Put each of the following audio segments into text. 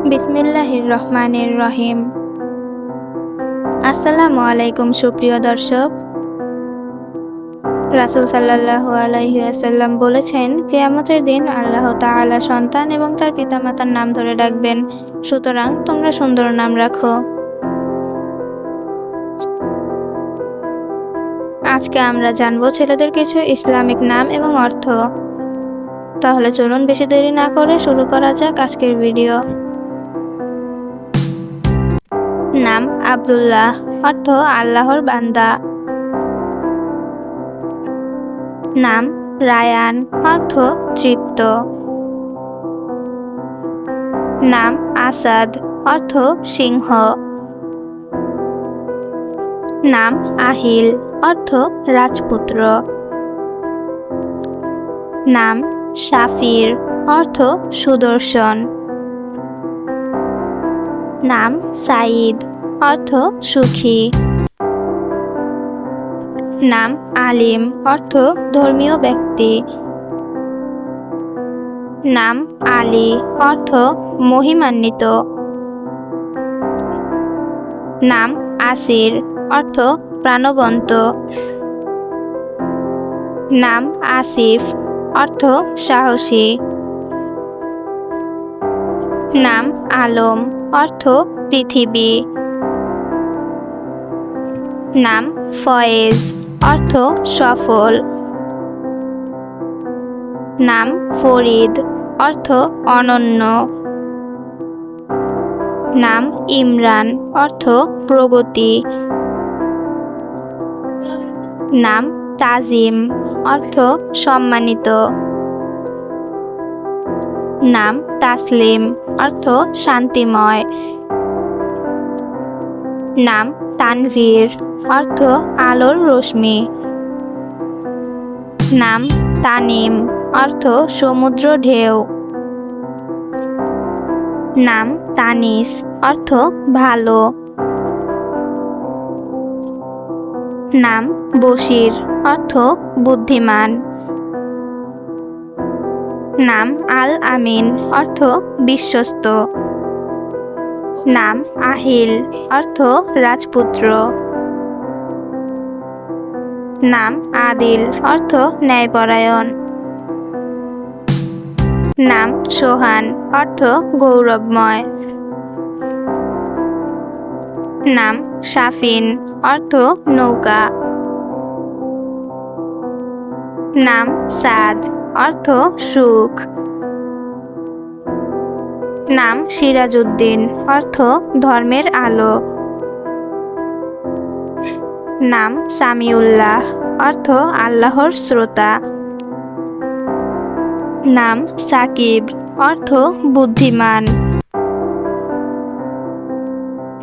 বিসমিল্লাহির রহমানির রহিম। আসসালামু আলাইকুম সুপ্রিয় দর্শক। রাসূল সাল্লাল্লাহু আলাইহি ওয়াসাল্লাম বলেছেন, কিয়ামতের দিন আল্লাহ তাআলা সন্তান এবং তার পিতামাতার নাম ধরে ডাকবেন। সুতরাং তোমরা সুন্দর নাম রাখো। আজকে আমরা জানবো ছেলেদের কিছু ইসলামিক নাম এবং অর্থ। তাহলে চলুন বেশি দেরি না করে শুরু করা যাক আজকের ভিডিও। নাম আব্দুল্লাহ, অর্থ আল্লাহর বান্দা। নাম রায়ান, অর্থ তৃপ্ত। নাম আসাদ, অর্থ সিংহ। নাম আহিল, অর্থ রাজপুত্র। নাম শাফির, অর্থ সুদর্শন। নাম সাঈদ, অর্থ সুখী। নাম আলিম, অর্থ ধর্মীয় ব্যক্তি। নাম আলী, অর্থ মহিমান্বিত। নাম আসির, অর্থ প্রাণবন্ত। নাম আসিফ, অর্থ সাহসী। নাম আলম, অর্থ পৃথিবী। নাম ফয়েজ, অর্থ সফল। নাম ফরিদ, অর্থ অনন্য। নাম ইমরান, অর্থ প্রগতি। নাম তাজিম, অর্থ সম্মানিত। নাম তাসলিম, অর্থ শান্তিময়। নাম তানভীর, অর্থ আলোর রশ্মি। নাম তানিম, অর্থ সমুদ্র ঢেউ। নাম তানিস, অর্থ ভালো। নাম বশির, অর্থ বুদ্ধিমান। নাম আল আমিন, অর্থ বিশ্বস্ত। নাম আহিল, অর্থ রাজপুত্র। নাম আদিল, অর্থ ন্যায়পরায়ণ। নাম সোহান, অর্থ গৌরবময়। নাম সাফিন, অর্থ নৌকা। নাম সাদ, অর্থ সুখ। নাম সিরাজউদ্দিন, অর্থ ধর্মের আলো। নাম সামিউল্লাহ, অর্থ আল্লাহর শ্রোতা। নাম সাকিব, অর্থ বুদ্ধিমান।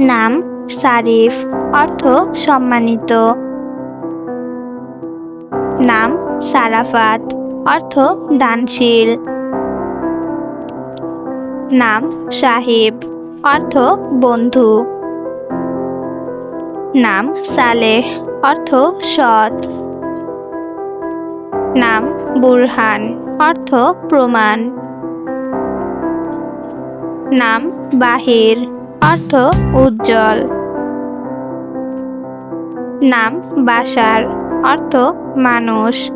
নাম সারিফ, অর্থ সম্মানিত। নাম সারাফাত, অর্থ দানশীল। নাম সাহিব, অর্থ বন্ধু। নাম সালেহ, অর্থ সৎ। নাম বুরহান, অর্থ প্রমাণ। নাম বাহির, অর্থ উজ্জ্বল। নাম বাশার, অর্থ মানুষ।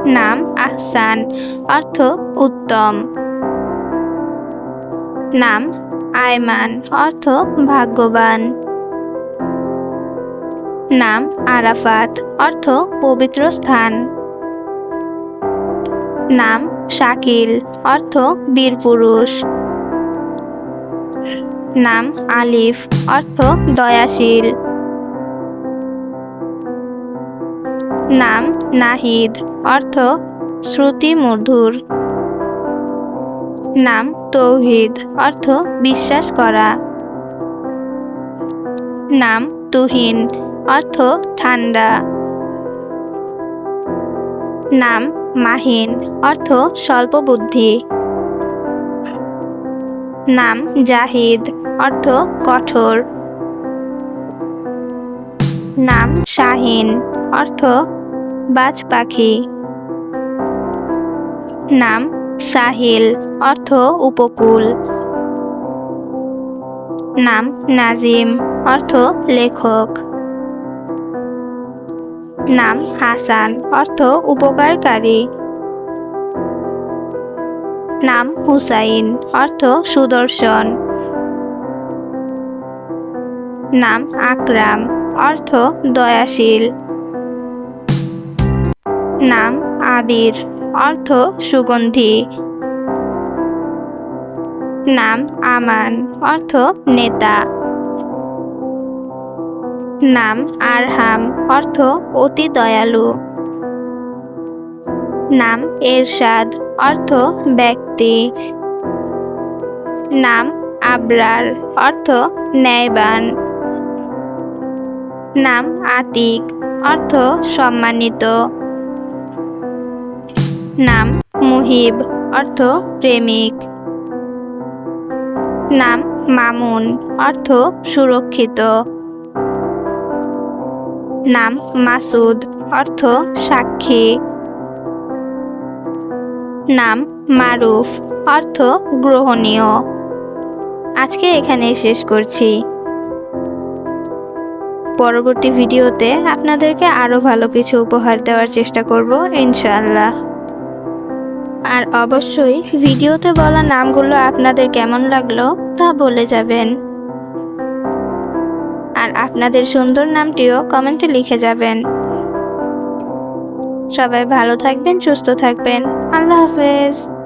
নাম আহসান, অর্থ উত্তম। নাম আয়মান, অর্থ ভাগ্যবান। নাম আরাফাত, অর্থ পবিত্র স্থান। নাম শাকিল, অর্থ বীরপুরুষ। নাম আলিফ, অর্থ দয়াশীল। নাম নাহিদ, অর্থ শ্রুতিমধুর। নাম তৌহিদ, অর্থ বিশ্বাস করা। নাম তুহিন, অর্থ ঠান্ডা। নাম মাহিন, অর্থ স্বল্প বুদ্ধি। নাম জাহিদ, অর্থ কঠোর। নাম শাহিন, অর্থ বাজ পাখি। নাম সাহিল অর্থ উপকূল। নাম নাজিম অর্থ লেখক। নাম হাসান অর্থ উপকারকারী। নাম হুসাইন অর্থ সুদর্শন। নাম আকরাম অর্থ দয়াশীল। নাম আবির অর্থ সুগন্ধি। নাম আমান অর্থ নেতা। নাম আরহাম অর্থ অতি দয়ালু। নাম এরশাদ অর্থ ব্যক্তি। নাম আবরার অর্থ ন্যায়বান। নাম আতিক অর্থ সম্মানিত। নাম মুহিব অর্থ প্রেমিক। নাম মামুন অর্থ সুরক্ষিত। নাম মাসুদ অর্থ সাক্ষী। নাম মারুফ অর্থ গ্রহণীয়। আজকে এখানেই শেষ করছি। পরবর্তী ভিডিওতে আপনাদেরকে আরো ভালো কিছু উপহার দেওয়ার চেষ্টা করব ইনশাআল্লাহ। আর অবশ্যই ভিডিওতে বলা নামগুলো আপনাদের কেমন লাগলো তা বলে যাবেন। আর আপনাদের সুন্দর নামটিও কমেন্টে লিখে যাবেন। সবাই ভালো থাকবেন, সুস্থ থাকবেন। আল্লাহ হাফেজ।